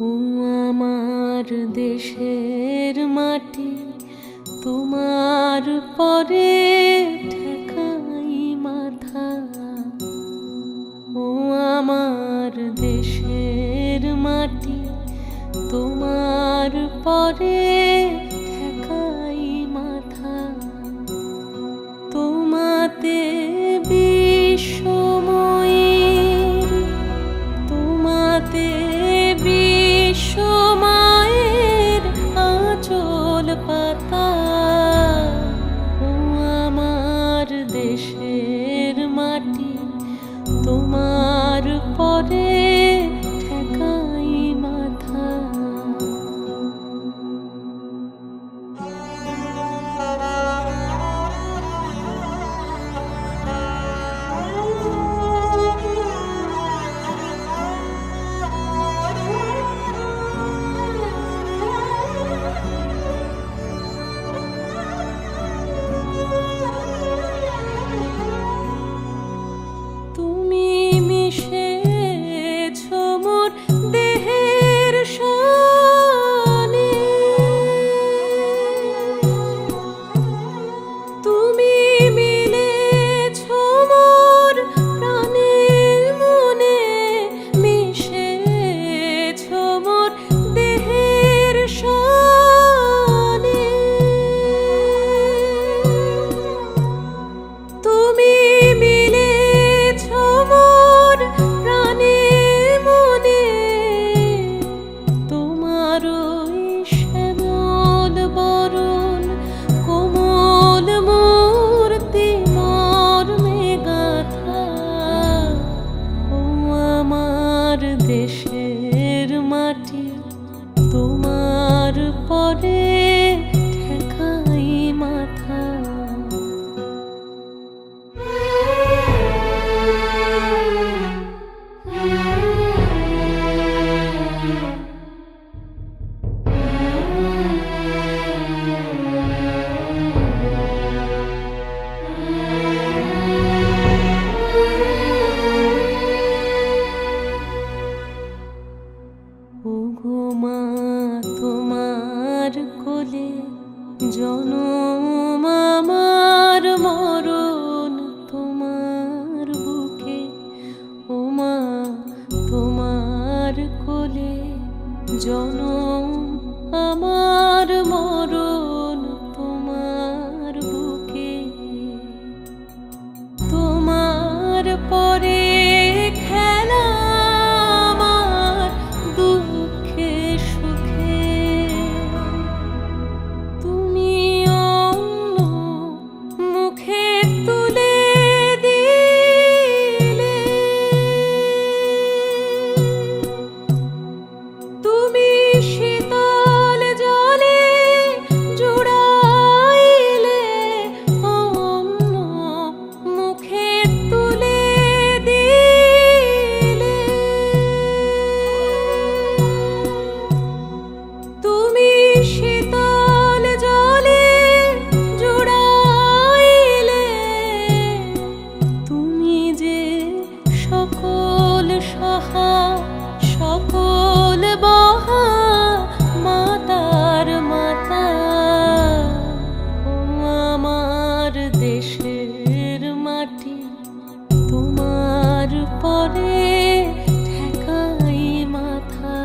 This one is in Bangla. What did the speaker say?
ও আমার দেশের মাটি, তোমার পরে ঠেকাই মাথা। ও আমার দেশের মাটি, তোমার পরে ঠেকাই মাথা। তোমাতে বিশ্বময়ের, তোমাতে বিশ্বমায়ের আঁচল পাতা। ও আমার দেশের মাটি, তোমার পরে ঠেকাই মাথা। দেশের মাটি, তোমার পরে ঠেকাই মাথা। ওগো মা, তোমার কোলে জনম আমার, মরণ তোমার বুকে। ও মা, তোমার কোলে জনম আমার, মরণ তোমার বুকে। তোমার পরে খেলা আমার দুঃখে সুখে। তুমি অন্য মুখে তুলে দিলে, তুমি শীতল জলে জুড়াইলে, অন্য মুখে তুলে দিলে। তুমি শীতল জলে জুড়াইলে, তুমি যে সকল সহা সকল বহা মাতার মাতা। ও আমার দেশের মাটি, তোমার পরে ঠেকাই মাথা।